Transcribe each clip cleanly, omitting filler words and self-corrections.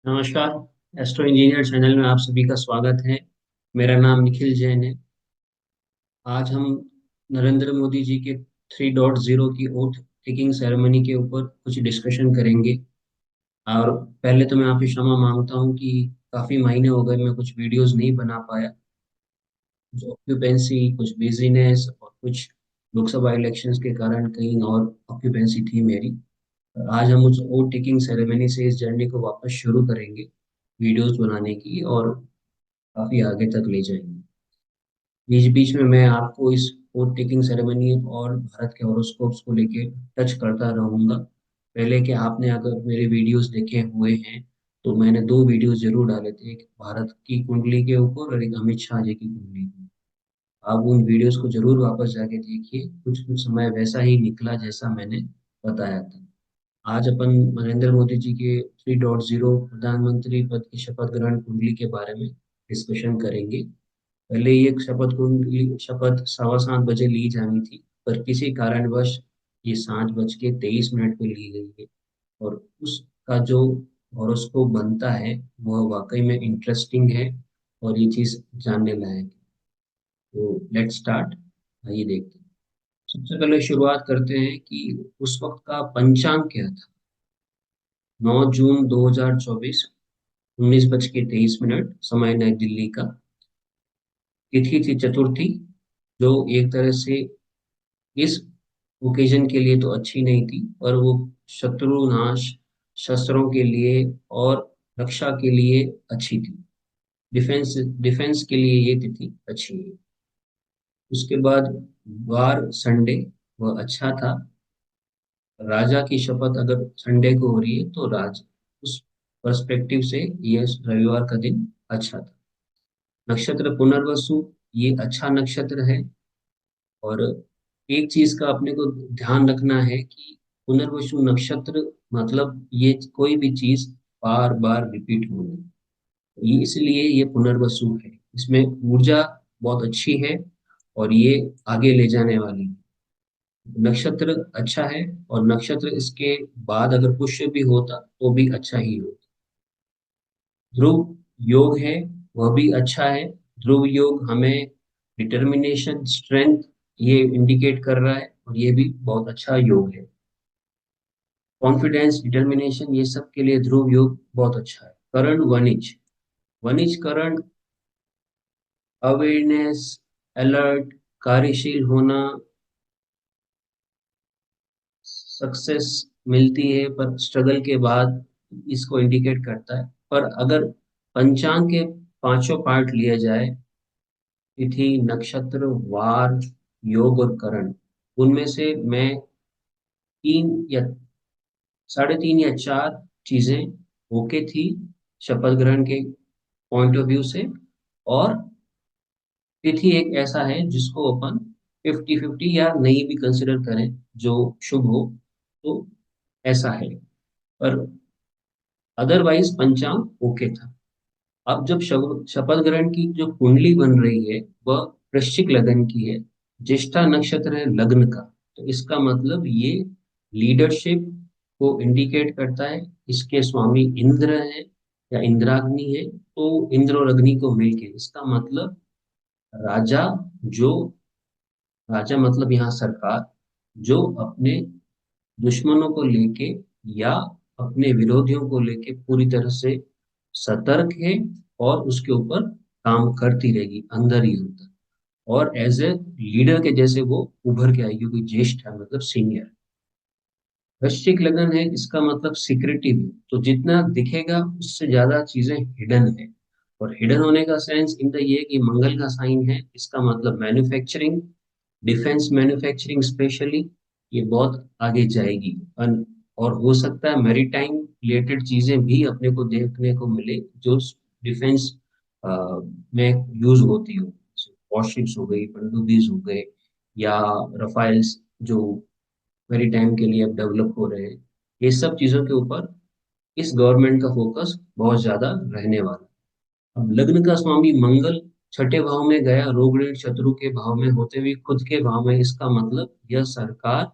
नमस्कार। Astro engineer channel में आप सभी का स्वागत है। मेरा नाम निखिल जैन है। आज हम नरेंद्र मोदी जी के 3.0 की ओथ टेकिंग सेरेमनी के ऊपर कुछ डिस्कशन करेंगे। और पहले तो मैं आपसे क्षमा मांगता हूं कि काफ़ी महीने हो गए मैं कुछ वीडियोस नहीं बना पाया। कुछ ऑक्यूपेंसी, कुछ बिजीनेस और कुछ लोकसभा इलेक्शंस के कारण कहीं और ऑक्यूपेंसी थी मेरी। आज हम उस ओथ टेकिंग सेरेमनी से इस जर्नी को वापस शुरू करेंगे, वीडियोस बनाने की, और काफ़ी आगे तक ले जाएंगे। बीच बीच में मैं आपको इस वोट टेकिंग सेरेमनी और भारत के हॉरोस्कोप्स को लेके टच करता रहूंगा। पहले कि आपने अगर मेरे वीडियोस देखे हुए हैं तो मैंने दो वीडियोस जरूर डाले थे, एक भारत की कुंडली के ऊपर और एक अमित शाह जी की कुंडली के ऊपर। आप उन वीडियोस को जरूर वापस जाके देखिए, कुछ कुछ समय वैसा ही निकला जैसा मैंने बताया था। आज अपन नरेंद्र मोदी जी के 3.0 प्रधानमंत्री पद की शपथ ग्रहण कुंडली के बारे में डिस्कशन करेंगे। पहले ये शपथ 7:15 बजे ली जानी थी, पर किसी कारणवश ये 7:23 पे ली गई है। और उसका जो हॉरोस्कोप बनता है वह वाकई में इंटरेस्टिंग है और ये चीज जानने लायक है। तो लेट्स स्टार्ट। आइए देखते हैं। सबसे पहले शुरुआत करते हैं कि उस वक्त का पंचांग क्या था। 9 जून 2024, 19:23, समय नई दिल्ली का। तिथि थी चतुर्थी, जो एक तरह से इस ओकेजन के लिए तो अच्छी नहीं थी, पर वो शत्रुनाश, शस्त्रों के लिए और रक्षा के लिए अच्छी थी। डिफेंस डिफेंस के लिए ये तिथि अच्छी है। उसके बाद वार संडे, वह अच्छा था। राजा की शपथ अगर संडे को हो रही है तो उस पर्सपेक्टिव से ये रविवार का दिन अच्छा था। नक्षत्र पुनर्वसु, ये अच्छा नक्षत्र है। और एक चीज का अपने को ध्यान रखना है कि पुनर्वसु नक्षत्र मतलब ये कोई भी चीज बार बार रिपीट होना, ये इसलिए ये पुनर्वसु है। इसमें ऊर्जा बहुत अच्छी है और ये आगे ले जाने वाली है। नक्षत्र अच्छा है, और नक्षत्र इसके बाद अगर पुष्य भी होता तो भी अच्छा ही होता। ध्रुव योग है, वह भी अच्छा है। ध्रुव योग हमें डिटर्मिनेशन, स्ट्रेंथ, ये इंडिकेट कर रहा है, और ये भी बहुत अच्छा योग है। कॉन्फिडेंस, डिटर्मिनेशन, ये सब के लिए ध्रुव योग बहुत अच्छा है। करण वनिज, वनिज करण अवेयरनेस, अलर्ट, कार्यशील होना, सक्सेस मिलती है पर स्ट्रगल के बाद, इसको इंडिकेट करता है। पर अगर पंचांग के पांचों पार्ट लिए जाए, तिथि, नक्षत्र, वार, योग और करण, उनमें से मैं 3 या 3.5 या 4 चीजें ओके थी शपथ ग्रहण के पॉइंट ऑफ व्यू से। और तिथि एक ऐसा है जिसको अपन 50-50 या नहीं भी कंसिडर करें, जो शुभ हो तो ऐसा है। पर अदरवाइज पंचांग ओके था। अब जब शपथ ग्रहण की जो कुंडली बन रही है वह वृश्चिक लगन की है। ज्येष्ठा नक्षत्र है लग्न का, तो इसका मतलब ये लीडरशिप को इंडिकेट करता है। इसके स्वामी इंद्र है या इंद्राग्नि है, तो इंद्र और अग्नि को मिलके इसका मतलब राजा, जो राजा मतलब यहाँ सरकार, जो अपने दुश्मनों को लेके या अपने विरोधियों को लेके पूरी तरह से सतर्क है, और उसके ऊपर काम करती रहेगी अंदर ही अंदर। और एज ए लीडर के जैसे वो उभर के आएगी, क्योंकि ज्येष्ठ है मतलब सीनियर। वृश्चिक लगन है, इसका मतलब सिक्रेटिव है, तो जितना दिखेगा उससे ज्यादा चीजें हिडन है। और हिडन होने का सेंस इन द ये कि मंगल का साइन है, इसका मतलब मैन्युफैक्चरिंग, डिफेंस मैन्युफैक्चरिंग स्पेशली, ये बहुत आगे जाएगी। और हो सकता है मैरीटाइम रिलेटेड चीजें भी अपने को देखने को मिले, जो डिफेंस में यूज होती हो। वॉरशिप्स हो गई, पनडुब्बीज हो गए, या रफाइल्स जो मैरीटाइम के लिए अब डेवलप हो रहे हैं। ये सब चीजों के ऊपर इस गवर्नमेंट का फोकस बहुत ज्यादा रहने वाला है। अब लग्न का स्वामी मंगल छठे भाव में गया, रोग ऋण शत्रु के भाव में होते हुए खुद के भाव में, इसका मतलब यह सरकार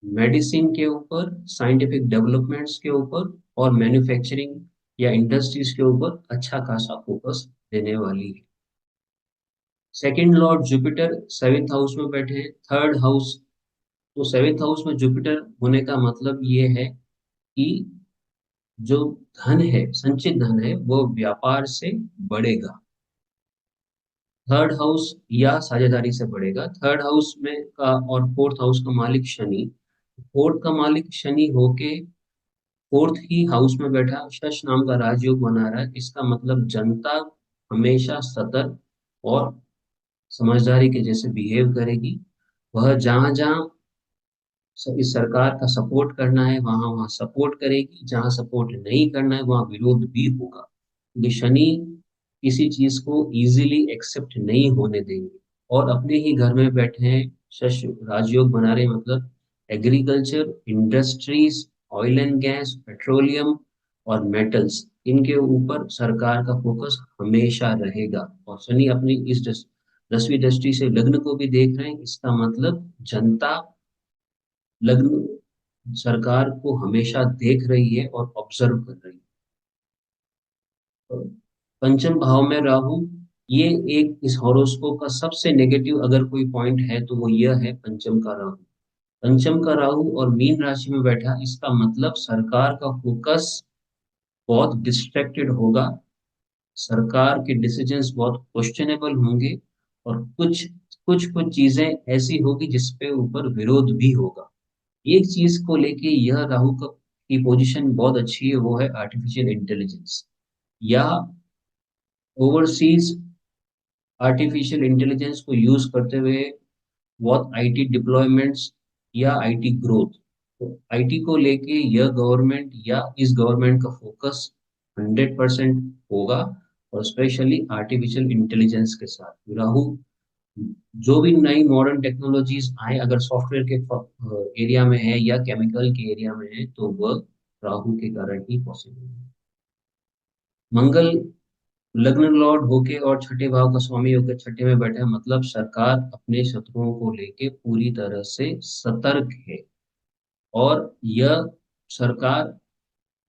मेडिसिन के ऊपर, साइंटिफिक डेवलपमेंट्स के ऊपर और मैन्युफैक्चरिंग या इंडस्ट्रीज के ऊपर अच्छा खासा फोकस देने वाली है। Second Lord Jupiter seventh house में बैठे हैं, थर्ड हाउस। तो सेवेंथ हाउस में जुपिटर होने का मतलब ये है कि जो धन है, संचित धन है, वो व्यापार से बढ़ेगा। थर्ड हाउस या साझेदारी से बढ़ेगा। थर्ड हाउस में का और फोर्थ हाउस का मालिक शनि, फोर्थ का मालिक शनि होके फोर्थ ही हाउस में बैठा शश नाम का राजयोग बना रहा है। इसका मतलब जनता हमेशा सतर्क और समझदारी के जैसे बिहेव करेगी। वह जहां जहां इस सरकार का सपोर्ट करना है वहां वहां सपोर्ट करेगी, जहां सपोर्ट नहीं करना है वहां विरोध भी होगा, क्योंकि शनि किसी चीज को इजीली एक्सेप्ट नहीं होने देंगे। और अपने ही घर में बैठे हैं, शश राजयोग बना रहे हैं, मतलब agriculture, industries, oil and gas, petroleum और मेटल्स, इनके ऊपर सरकार का फोकस हमेशा रहेगा। और शनि अपनी इस 10वीं दृष्टि से लग्न को भी देख रहे हैं। इसका मतलब जनता लग्न सरकार को हमेशा देख रही है और ऑब्जर्व कर रही है। पंचम भाव में राहु, ये एक इस हॉरोस्कोप का सबसे नेगेटिव अगर कोई पॉइंट है तो वो यह है पंचम का राहु। पंचम का राहु और मीन राशि में बैठा, इसका मतलब सरकार का फोकस बहुत डिस्ट्रैक्टेड होगा। सरकार के डिसीजंस बहुत क्वेश्चनेबल होंगे। और कुछ कुछ कुछ चीजें ऐसी होगी जिसपे ऊपर विरोध भी होगा। एक चीज को लेके यह राहु का की पोजीशन बहुत अच्छी है, वो है आर्टिफिशियल इंटेलिजेंस या ओवरसीज आर्टिफिशियल इंटेलिजेंस को यूज करते हुए बहुत आईटी डिप्लॉयमेंट्स या आईटी ग्रोथ। तो आईटी को लेके यह गवर्नमेंट या इस गवर्नमेंट का फोकस 100% होगा। और स्पेशली आर्टिफिशियल इंटेलिजेंस के साथ राहु, जो भी नई मॉडर्न टेक्नोलॉजीज आए अगर सॉफ्टवेयर के एरिया में है या केमिकल के एरिया में है तो वह राहु के कारण ही पॉसिबल है। मंगल लग्न लॉर्ड होके और छठे भाव का स्वामी होकर छठे में बैठा है, मतलब सरकार अपने शत्रुओं को लेके पूरी तरह से सतर्क है। और यह सरकार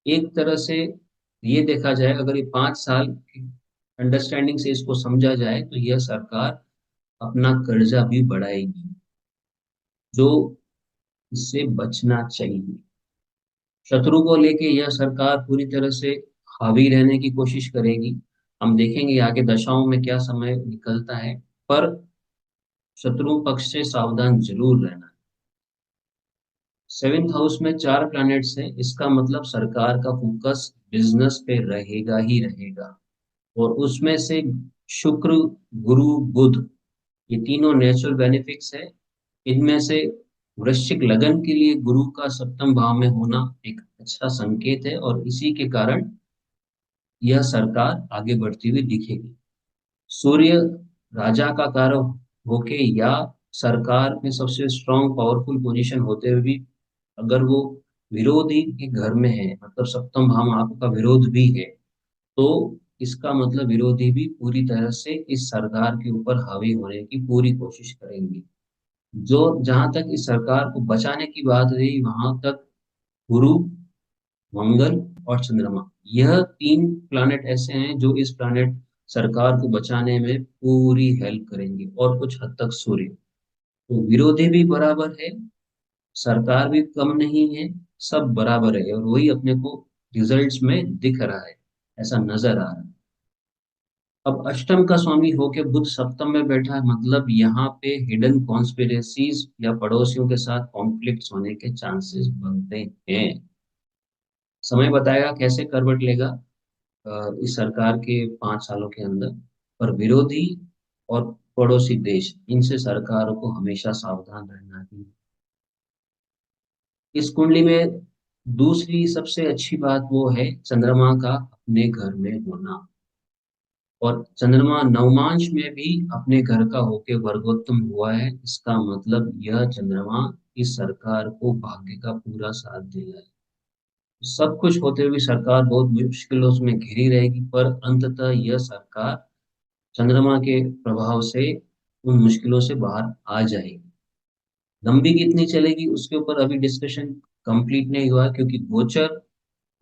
एक तरह से, ये देखा जाए अगर ये 5 साल की अंडरस्टैंडिंग से इसको समझा जाए तो यह सरकार अपना कर्जा भी बढ़ाएगी, जो इससे बचना चाहिए। शत्रु को लेके यह सरकार पूरी तरह से हावी रहने की कोशिश करेगी। हम देखेंगे आगे दशाओं में क्या समय निकलता है, पर शत्रु पक्ष से सावधान जरूर रहना। सेवेंथ हाउस में 4 प्लैनेट्स हैं, इसका मतलब सरकार का फोकस बिजनेस पे रहेगा ही रहेगा। और उसमें से शुक्र, गुरु, बुध, ये तीनों नेचुरल बेनिफिट्स है। इनमें से वृश्चिक लगन के लिए गुरु का सप्तम भाव में होना एक अच्छा संकेत है और इसी के कारण यह सरकार आगे बढ़ती हुई दिखेगी। सूर्य राजा का कारक होके या सरकार में सबसे स्ट्रांग पावरफुल पोजीशन होते हुए भी अगर वो विरोधी के घर में है, मतलब सप्तम भाव में आपका विरोध भी है, तो इसका मतलब विरोधी भी पूरी तरह से इस सरकार के ऊपर हावी होने की पूरी कोशिश करेंगे। जो जहां तक इस सरकार को बचाने की बात रही वहां तक गुरु, मंगल और चंद्रमा, यह 3 प्लैनेट ऐसे हैं जो इस प्लैनेट सरकार को बचाने में पूरी हेल्प करेंगे। और कुछ हद तक सूर्य, तो विरोधी भी बराबर है, सरकार भी कम नहीं है, सब बराबर है और वही अपने को रिजल्ट्स में दिख रहा है, ऐसा नजर आ रहा है। अब अष्टम का स्वामी होके बुध सप्तम में बैठा है, मतलब यहाँ पे हिडन कॉन्स्पिरेसीज या पड़ोसियों के साथ कॉन्फ्लिक्ट्स होने के चांसेस बनते हैं। समय बताएगा कैसे करवट लेगा इस सरकार के 5 सालों के अंदर। पर विरोधी और पड़ोसी देश, इनसे सरकारों को हमेशा सावधान रहना ही। इस कुंडली में दूसरी सबसे अच्छी बात वो है चंद्रमा का अपने घर में होना। और चंद्रमा नवमांश में भी अपने घर का होके वर्गोत्तम हुआ है, इसका मतलब यह चंद्रमा इस सरकार को भाग्य का पूरा साथ दे रहा है। सब कुछ होते हुए सरकार बहुत मुश्किलों में घिरी रहेगी, पर अंततः यह सरकार चंद्रमा के प्रभाव से उन मुश्किलों से बाहर आ जाएगी। लंबी कितनी चलेगी उसके ऊपर अभी डिस्कशन कंप्लीट नहीं हुआ, क्योंकि गोचर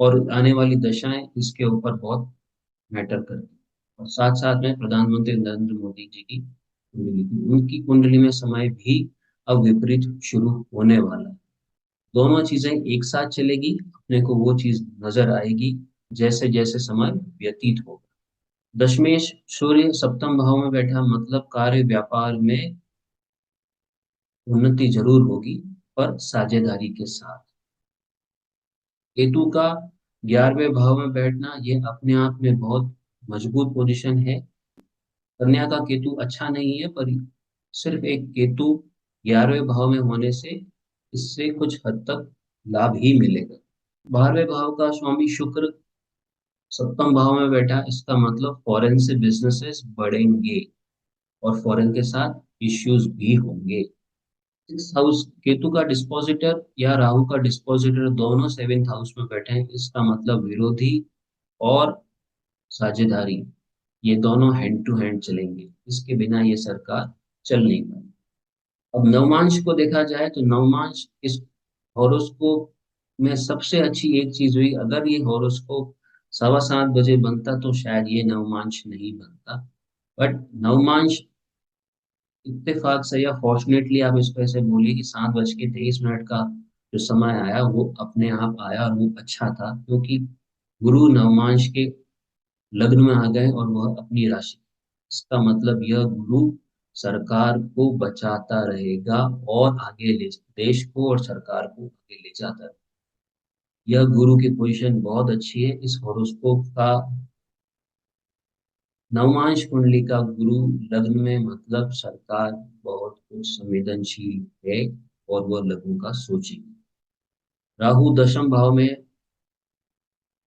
और आने वाली दशाएं इसके ऊपर बहुत मैटर करती हैं। और साथ साथ में प्रधानमंत्री नरेंद्र मोदी जी की कुंडली, उनकी कुंडली में समय भी अब विपरीत शुरू होने वाला है। दोनों चीजें एक साथ चलेगी, अपने को वो चीज नजर आएगी जैसे जैसे समय व्यतीत होगा। दशमेश सूर्य सप्तम भाव में बैठा, मतलब कार्य व्यापार में उन्नति जरूर होगी, पर साझेदारी के साथ। केतु का 11वें भाव में बैठना, ये अपने आप में बहुत मजबूत पोजीशन है। कन्या का केतु अच्छा नहीं है, पर सिर्फ एक केतु 11वें भाव में होने से इससे कुछ हद तक लाभ ही मिलेगा। 12वें भाव का स्वामी शुक्र सप्तम भाव में बैठा, इसका मतलब फॉरेन से बिजनेसेस बढ़ेंगे और फॉरेन के साथ इश्यूज भी होंगे। सिक्स हाउस, केतु का डिस्पोजिटर या राहु का डिस्पोजिटर दोनों सेवेंथ हाउस में बैठे हैं, इसका मतलब विरोधी और साझेदारी, ये दोनों हैंड टू हैंड चलेंगे, इसके बिना ये सरकार चल नहीं पाएगी। अब नवमांश को देखा जाए तो नवमांश इस हॉरोस्कोप में सबसे अच्छी एक चीज हुई, अगर ये हॉरोस्कोप 7:15 बजे बनता तो शायद ये नवमांश नहीं बनता। बट नवमांश इत्तेफाक से या फॉर्चुनेटली आप इसको ऐसे बोलिए कि 7:23 का जो समय आया वो अपने आप आया, और वो अच्छा था क्योंकि गुरु नवमांश के लग्न में आ गए और वह अपनी राशि। इसका मतलब यह गुरु सरकार को बचाता रहेगा और आगे ले, देश को और सरकार को आगे ले जाता रहेगा। यह गुरु की पोजीशन बहुत अच्छी है। इस हॉरोस्कोप का नवमांश कुंडली का गुरु लग्न में, मतलब सरकार बहुत कुछ संवेदनशील है और वह लग्न का सोचेगी। राहु दशम भाव में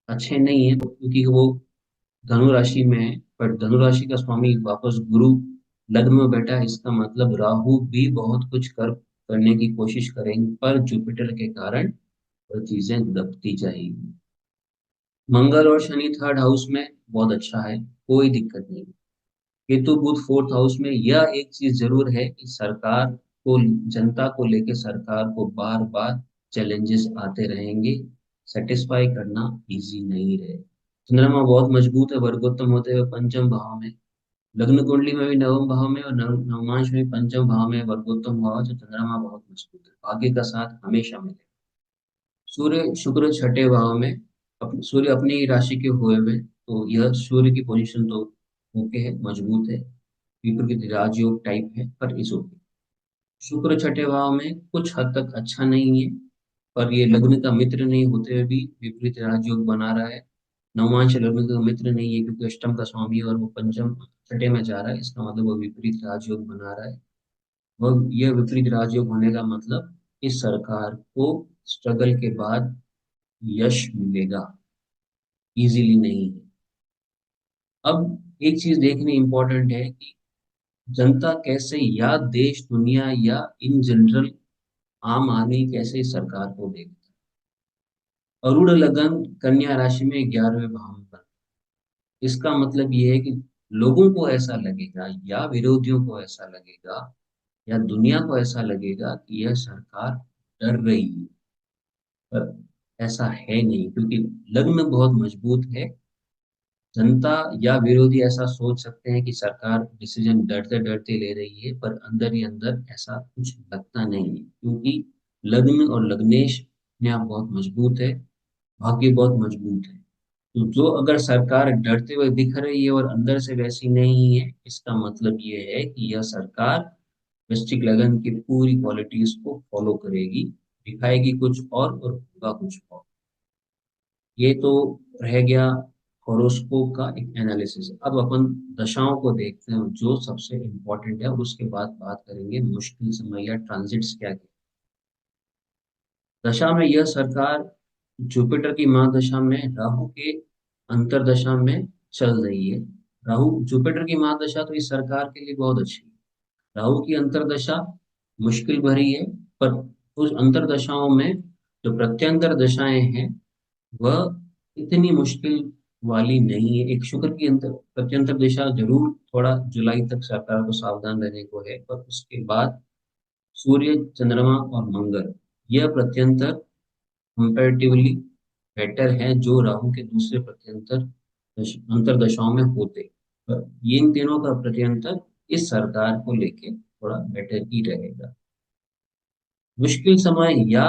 अच्छे नहीं है क्योंकि वो धनु राशि में है, पर धनु राशि का स्वामी वापस गुरु लग्न में बैठा है, इसका मतलब राहु भी बहुत कुछ करने की कोशिश करेंगे, पर जुपिटर के कारण वो चीजें दबती जाएगी। मंगल और शनि थर्ड हाउस में बहुत अच्छा है, कोई दिक्कत नहीं। केतु बुध फोर्थ हाउस में, यह एक चीज जरूर है कि सरकार को, जनता को लेकर सरकार को बार बार चैलेंजेस आते रहेंगे, सेटिस्फाई करना इजी नहीं रहे। चंद्रमा बहुत मजबूत है, वर्गोत्तम होते हुए पंचम भाव में, लग्न कुंडली में भी नवम भाव में और नवमांश में भी पंचम भाव में वर्गोत्तम भाव, तो चंद्रमा बहुत मजबूत है, भाग्य का साथ हमेशा मिलेगा। सूर्य शुक्र छठे भाव में, सूर्य अपनी ही राशि के हुए हुए, तो यह सूर्य की पोजीशन तो ओके है, मजबूत है, विपरीत राजयोग टाइप है, पर इस ओके। शुक्र छठे भाव में कुछ हद तक अच्छा नहीं है, पर ये लग्न का मित्र नहीं होते हुए भी विपरीत राजयोग बना रहा है। नवमांश लग्न का मित्र नहीं है क्योंकि अष्टम का स्वामी है और वो पंचम छठे में जा रहा है, इसका मतलब वो विपरीत राजयोग बना रहा है। वह यह विपरीत राजयोग होने का मतलब इस सरकार को स्ट्रगल के बाद यश मिलेगा, इजीली नहीं है। अब एक चीज देखनी इंपॉर्टेंट है कि जनता कैसे, या देश दुनिया या इन जनरल आम आदमी कैसे इस सरकार को देखता है। अरूढ़ लगन कन्या राशि में 11वें भाव में बना, इसका मतलब ये है कि लोगों को ऐसा लगेगा या विरोधियों को ऐसा लगेगा या दुनिया को ऐसा लगेगा कि यह सरकार डर रही है, पर ऐसा है नहीं क्योंकि लग्न बहुत मजबूत है। जनता या विरोधी ऐसा सोच सकते हैं कि सरकार डिसीजन डरते डरते ले रही है, पर अंदर ही अंदर ऐसा कुछ लगता नहीं है क्योंकि लग्न और लग्नेश अपने आप बहुत मजबूत है, भाग्य बहुत मजबूत है। तो जो अगर सरकार डरते हुए दिख रही है और अंदर से वैसी नहीं है, इसका मतलब ये है कि यह सरकार वृश्चिक लगन की पूरी क्वालिटीज को फॉलो करेगी, दिखाएगी कुछ और होगा कुछ और। ये तो रह गया हॉरोस्कोप का एक एनालिसिस। अब अपन दशाओं को देखते हैं जो सबसे इम्पोर्टेंट है, और उसके बाद बात करेंगे मुश्किल समय या ट्रांजिट्स क्या क्या। दशा में यह सरकार जुपिटर की महादशा में राहु के अंतरदशा में चल रही है। राहु जुपिटर की महादशा तो इस सरकार के लिए बहुत अच्छी है। राहु की अंतरदशा मुश्किल भरी है, पर उस अंतरदशाओं में जो प्रत्यंतर दशाएं हैं वह इतनी मुश्किल वाली नहीं है। एक शुक्र की अंतर प्रत्यंतर दिशा जरूर थोड़ा जुलाई तक सरकार को सावधान रहने को है, पर उसके बाद सूर्य चंद्रमा और मंगल, यह प्रत्यंतर कंपैरेटिवली बेटर है जो राहु के दूसरे प्रत्यंतर अंतरदशाओं में होते। पर ये इन तीनों का प्रत्यंतर इस सरकार को लेके थोड़ा बेटर ही रहेगा। मुश्किल समय या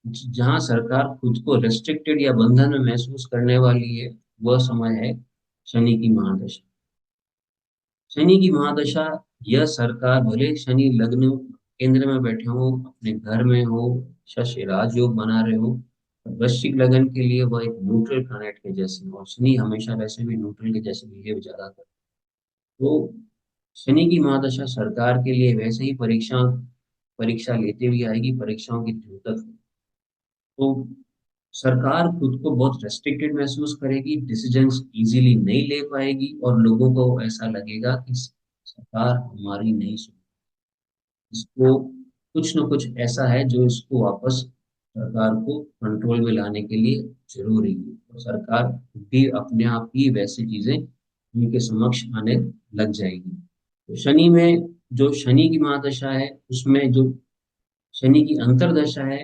जहां सरकार खुद को रेस्ट्रिक्टेड या बंधन में महसूस करने वाली है, वह समय है शनि की महादशा। शनि की महादशा, यह सरकार भले शनि लग्न केंद्र में बैठे हो, अपने घर में हो, शशि राजयोग बना रहे हो, वृश्चिक लगन के लिए वह एक न्यूट्रल प्लैनेट के जैसे हो। शनि हमेशा वैसे भी न्यूट्रल के जैसे बिहेव ज्यादा करता है। तो शनि की महादशा सरकार के लिए वैसे ही परीक्षा परीक्षा लेते हुए आएगी, परीक्षाओं की द्योतक। तो सरकार खुद को बहुत रेस्ट्रिक्टेड महसूस करेगी, डिसीजंस इजीली नहीं ले पाएगी और लोगों को ऐसा लगेगा कि सरकार हमारी नहीं सुन, इसको कुछ न कुछ ऐसा है जो इसको वापस सरकार को कंट्रोल में लाने के लिए जरूरी है। और सरकार भी अपने आप ही वैसी चीजें उनके समक्ष आने लग जाएगी। तो शनि में जो शनि की महादशा है, उसमें जो शनि की अंतर्दशा है,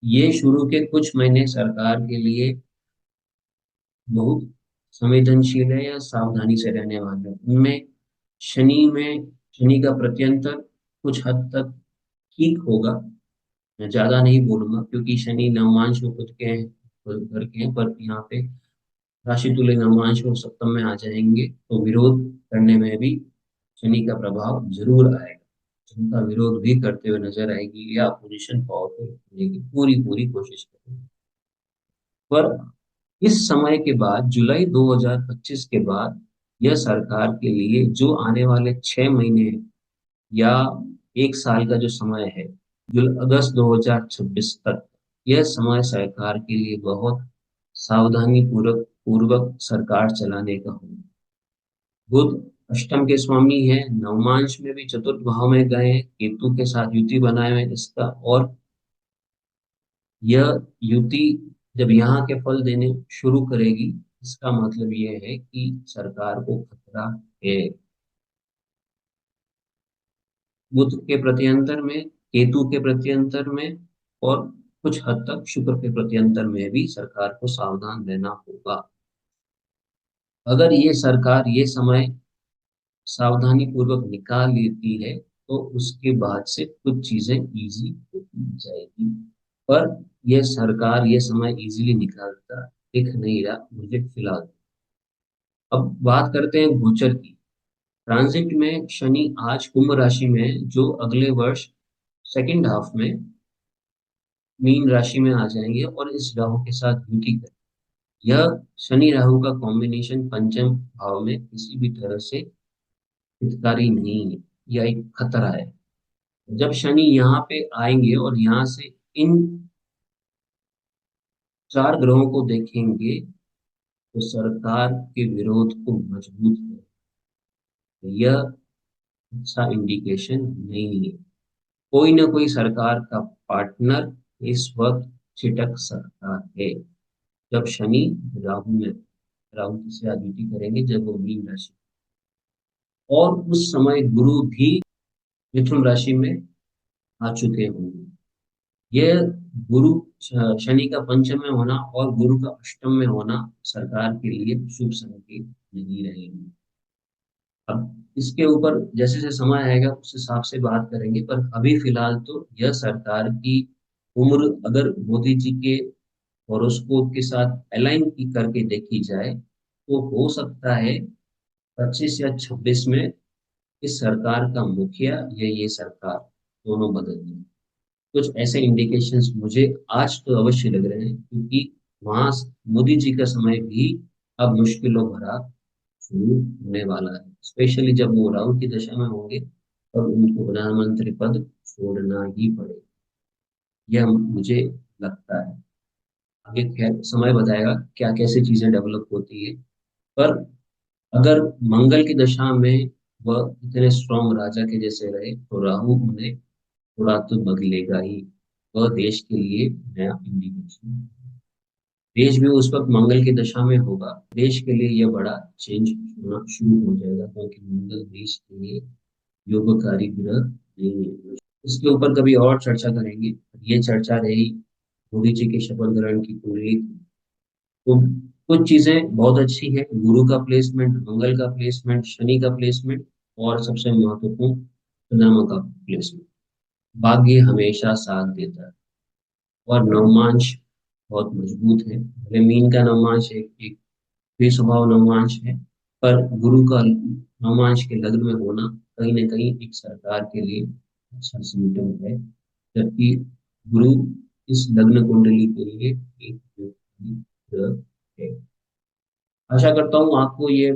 ये शुरू के कुछ महीने सरकार के लिए बहुत संवेदनशील है या सावधानी से रहने वाले हैं। उनमें शनि का प्रत्यंतर कुछ हद तक ठीक होगा। मैं ज्यादा नहीं बोलूंगा क्योंकि शनि नवमांश में खुद के हैं, खुद घर के हैं, पर यहाँ पे राशि तुल्य नवमांश और सप्तम में आ जाएंगे तो विरोध करने में भी शनि का प्रभाव जरूर आएगा। उनका विरोध भी करते हुए नजर आएगी या अपोजिशन पावरफुल होने की पूरी पूरी कोशिश करेंगे। पर इस समय के बाद जुलाई 2025 के बाद यह सरकार के लिए जो आने वाले 6 महीने या 1 साल का जो समय है, अगस्त 2026 तक, यह समय सरकार के लिए बहुत सावधानी पूर्वक पूर्वक सरकार चलाने का होगा। बुध अष्टम के स्वामी है, नवमांश में भी चतुर्थ भाव में गए हैं, केतु के साथ युति बनाए हुए हैं इसका। और यह युति जब यहाँ के फल देने शुरू करेगी, इसका मतलब यह है कि सरकार को खतरा है। बुध के प्रत्यंतर में, केतु के प्रत्यंतर में और कुछ हद तक शुक्र के प्रत्यंतर में भी सरकार को सावधान रहना होगा। अगर ये सरकार ये समय सावधानी पूर्वक निकाल लेती है तो उसके बाद से कुछ चीजें इजी होती जाएगी। पर यह सरकार ये समय इजीली निकालता दिख नहीं रहा मुझे फिलहाल। अब बात करते हैं गोचर की। ट्रांजिट में शनि आज कुंभ राशि में है, जो अगले वर्ष सेकंड हाफ में मीन राशि में आ जाएंगे और इस राहु के साथ युति करें। यह शनि राहु का कॉम्बिनेशन पंचम भाव में किसी भी तरह से हितकारी नहीं है, यह एक खतरा है। जब शनि यहाँ पे आएंगे और यहाँ से इन चार ग्रहों को देखेंगे तो सरकार के विरोध को मजबूत है, यह अच्छा इंडिकेशन नहीं है। कोई ना कोई सरकार का पार्टनर इस वक्त छिटक सकता है जब शनि राहु में राहु से आदित्य करेंगे, जब वो मीन राशि, और उस समय गुरु भी मिथुन राशि में आ चुके होंगे। यह गुरु शनि का पंचम में होना और गुरु का अष्टम में होना सरकार के लिए शुभ संकेत नहीं रहेंगे। अब इसके ऊपर जैसे जैसे समय आएगा उस हिसाब से बात करेंगे, पर अभी फिलहाल तो यह सरकार की उम्र अगर मोदी जी के हॉरोस्कोप के साथ अलाइन की करके देखी जाए तो हो सकता है 25 या 26 में इस सरकार का मुखिया या ये सरकार दोनों बदल जाए। कुछ ऐसे इंडिकेशंस मुझे आज तो अवश्य लग रहे हैं, क्योंकि वहां मोदी जी का समय भी अब मुश्किलों भरा शुरू होने वाला है। स्पेशली जब वो राहु की दशा में होंगे तब उनको प्रधानमंत्री पद छोड़ना ही पड़ेगा, यह मुझे लगता है। आगे खैर समय बताएगा क्या कैसे चीजें डेवलप होती है। पर अगर मंगल की दशा में वह इतने स्ट्रॉन्ग राजा के जैसे रहे तो राहु उन्हें थोड़ा तो बदलेगा ही। वह देश के लिए नया इंडिकेशन, देश भी उस वक्त मंगल की दशा में होगा, देश के लिए यह बड़ा चेंज होना शुरू हो जाएगा, क्योंकि मंगल देश के लिए योगकारी ग्रह नहीं है। इसके ऊपर कभी और चर्चा करेंगे। ये चर्चा रही मोदी जी के शपथ ग्रहण की कुंडली, तो कुछ चीजें बहुत अच्छी है, गुरु का प्लेसमेंट, मंगल का प्लेसमेंट, शनि का प्लेसमेंट, और सबसे महत्वपूर्ण चंद्रमा का प्लेसमेंट। भाग्य हमेशा साथ देता है। और नवमांश बहुत मजबूत है, भले मीन का नवमांश एक बेस्वभाव नवमांश है, पर गुरु का नवमांश के लग्न में होना कहीं ना कहीं एक सरकार के लिए अच्छा सिम्टम है, जबकि गुरु इस लग्न कुंडली के लिए एक योगी ग्रह है। आशा करता हूँ आपको ये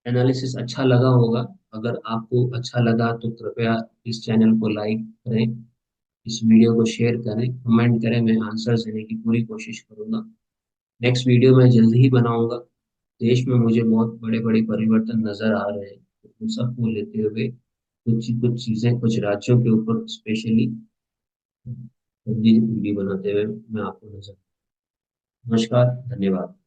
एनालिसिस अच्छा लगा होगा। अगर आपको अच्छा लगा तो कृपया इस चैनल को लाइक करें, इस वीडियो को शेयर करें, कमेंट करें, मैं आंसर देने की पूरी कोशिश करूंगा। नेक्स्ट वीडियो मैं जल्द ही बनाऊंगा। देश में मुझे बहुत बड़े बड़े परिवर्तन नजर आ रहे हैं, तो उन सबको लेते हुए कुछ कुछ चीजें कुछ राज्यों के ऊपर स्पेशली वीडियो बनाते हुए मैं आपको नजर। नमस्कार, धन्यवाद।